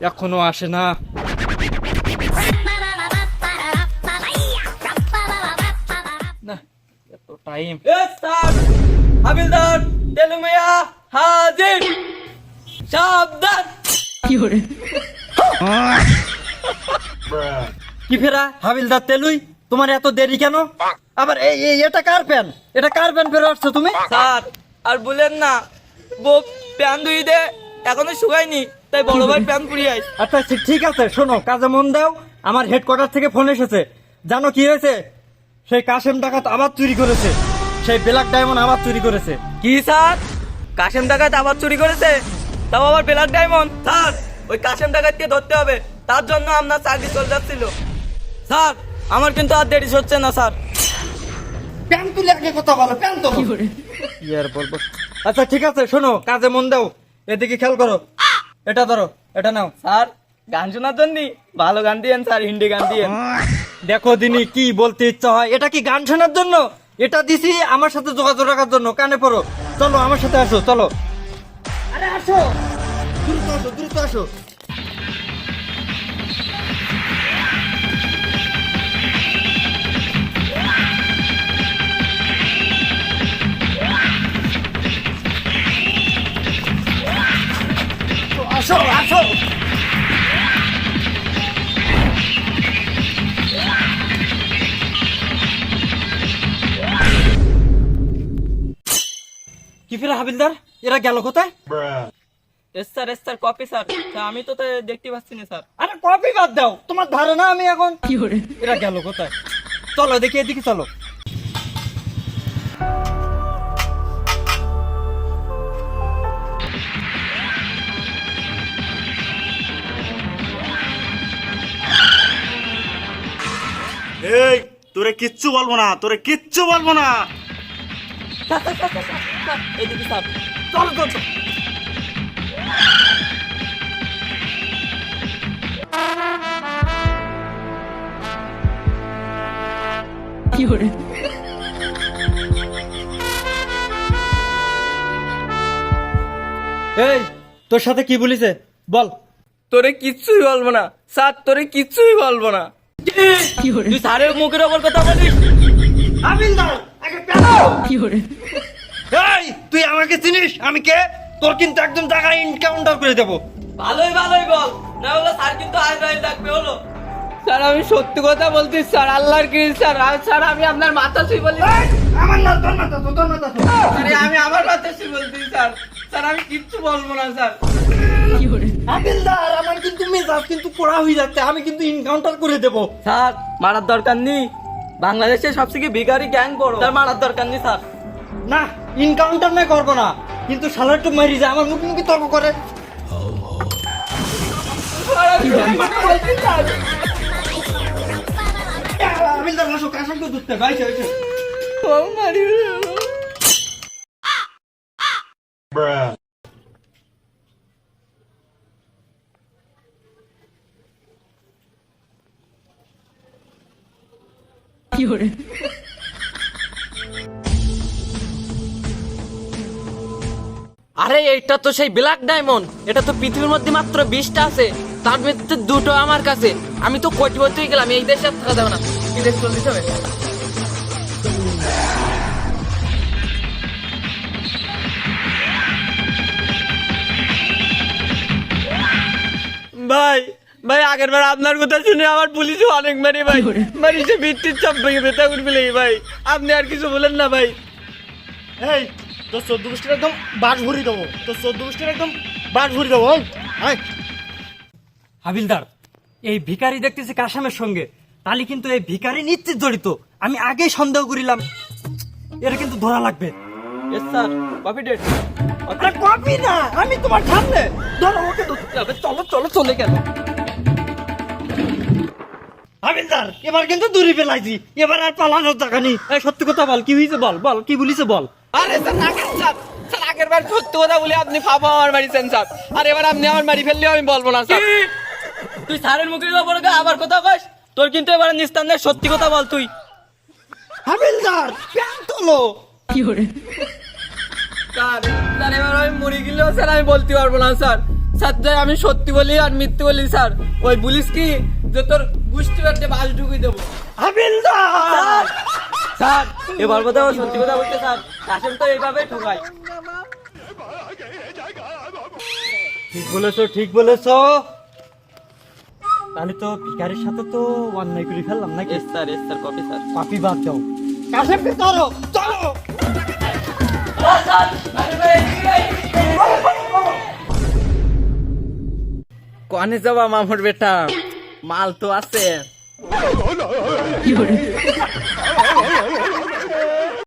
এখনো আসে না। না এত টাইম। হাবিলদার তেলু মিয়া হাজির, সাবধান। কি ফেরা হাবিলদার তেলুই, তোমার এত দেরি কেন? আবার এটা কার প্যান? এটা কার প্যান ফেরা আসছো তুমি? স্যার আর বলেন না, বক প্যান ধুই দে এখনো শুকায়নি, তাই বড় ভাই প্যান পুড়িয়ে আইস। আচ্ছা ঠিক আছে, শোনো কাজে মন দাও। আমার হেডকোয়ার্টার থেকে ফোন এসেছে, জানো কি হয়েছে? সেই কাশেম ডাকাত আবার চুরি করেছে, সেই ব্ল্যাক ডায়মন্ড আবার চুরি করেছে। কি স্যার, কাশেম ডাকাত আবার চুরি করেছে, তাও আবার ব্ল্যাক ডায়মন্ড? স্যার ওই কাশেম ডাকাতকে ধরতে হবে, তার জন্য আপনার সার্ভিস চলে যাচ্ছিল। স্যার আমার কিন্তু আর দেরি হচ্ছে না স্যার। প্যান তুলে আগে কথা বলো, প্যান তো কি আর বলবো। আচ্ছা ঠিক আছে, শোনো কাজে মন দাও, এদিকে খেয়াল করো। এটা ধরো, এটা নাও। স্যার গান শোনার জন্য ভালো গান দিয়েন স্যার, হিন্দি গান দিয়েন। দেখো দিনি কি বলতে ইচ্ছা হয়, এটা কি গান শোনার জন্য? এটা দিছি আমার সাথে যোগাযোগ রাখার জন্য। কানে পড়ো, চলো আমার সাথে আসো, চলো। আরে আসো, দ্রুত আসো, দ্রুত আসো। আসো আসো। কি ফেরা হাবিলদার, এরা গেল কোথায়? এস স্যার কপি স্যার, আমি তো তাই দেখতে পাচ্ছি না স্যার। আরে কপি বাদ দাও, তোমার ধারণা আমি এখন এরা গেল কোথায়? চলো দেখি, এদিকে চলো। এই তোরে কিচ্ছু বলবো না, তোরে কিচ্ছু বলবো না। স্যার এদিকে স্যার, চলো চলো। এই তোর সাথে কি বলিছে বল? তোরে কিচ্ছুই বলবো না স্যার, তোরে কিচ্ছুই বলবো না। তুই স্যারের মুখের ওপর কথা বলিস? হাবিলদার আগে এই তুই আমাকে চিনিস? আমি কে? তোর কিন্তু একদম টাকা এনকাউন্টার করে দেবো। ভালোই বল, না হলে স্যার কিন্তু আজরাইল ডাকবে। হলো স্যার, আমি সত্যি কথা বলছি স্যার, আল্লাহর কি স্যার। আর স্যার আমি আপনার মাথা ছুঁই বলি। আমার না, তোর মাথা তো, তোর মাথা তো। আরে আমি আমার মাথা ছুঁই বলছি স্যার। স্যার আমি কিচ্ছু বলবো না স্যার। হাবিলদার আমার কিন্তু মেজাজ কিন্তু পোড়া হয়ে যাচ্ছে, আমি কিন্তু এনকাউন্টার করে দেবো। স্যার মারার দরকার নেই, বাংলাদেশের সবথেকে ভিখারি গ্যাং বড়, স্যার মারার দরকার নেই স্যার। না এনকাউন্টার না করবো না, কিন্তু শালা একটু মারি যায়, আমার মুখোমুখি তর্ক করে। হাবিলদার আসো, কাশাকে ধরতে বাইছে হয়েছে। আরে এইটা তো সেই ব্ল্যাক ডায়মন্ড, এটা তো পৃথিবীর মধ্যে মাত্র 20টা আছে, তার মধ্যে 2টো আমার কাছে। আমি তো কোটিপতি হয়ে গেলাম, এই দেশে আর থাকা যাবে না। কি দেশ চলতে হবে? ভাই আগের বার আপনার কথা শুনে আমার পুলিশে অনেক মারি ভাই, সে ভিত্তির চাপ ভেঙে বেতা উঠবে ভাই। আপনি আর কিছু বলেন না ভাই। এই তোর 14 গোষ্ঠীর একদম বাস ভরি দেবো, তোর 14 গোষ্ঠীর একদম বাস ভরি দেবো। হাবিলদার এই ভিখারি দেখতেছি কাশামের সঙ্গে, তাহলে কিন্তু এই ভিখারি নিশ্চিত জড়িত। আমি আগেই সন্দেহ করিলাম, এর কিন্তু ধরা লাগবে। Yes sir, copy date. আরে কপি না, আমি তোমার সামনে। ধরো ওকে ধরতে হবে, চলো চলে গেল। হাবিলদার এবার কিন্তু দূরে ফেলাইছি, এবার আর পালানোর জায়গা নেই। সত্যি কথা বল, কি হয়েছে বল, কি বলিছে বল। আরে স্যার না কেন স্যার, স্যার আগের বার সত্যি কথা বলে আপনি ফাপা আমার মারিছেন স্যার, আর এবার আপনি আমার মারি ফেললেও আমি বলবো না স্যার। তুই স্যারের মুখের উপর আবার কথা কইস, তোর কিন্তু এবার নিস্তার সত্যি কথা বল তুই। হাবিলদার প্যান তোলো। স্যার এবার আমি মরে গেলেও স্যার আমি বলতে পারবো না স্যার। স্যার যে আমি সত্যি বলি আর মিথ্যে বলি স্যার, ওই বলিস কি যে তোর গুষ্টি বাড়তে বাস ঢুকিয়ে দেবো। হাবিলদার স্যার এবার বোধহয় ও সত্যি কথা বলতে স্যার, কাশেম তো এইভাবে ঠকায়। ঠিক বলেছো, ঠিক বলেছো। তাহলে তো ভিখারির সাথে তো অন্যায় করে ফেললাম নাকি? S sir, S sir, copy sir. Copy বাদ দাও, কাশেমকে ধরো, চলো। কনে যাবা মামুর বেটা, মাল তো আছে।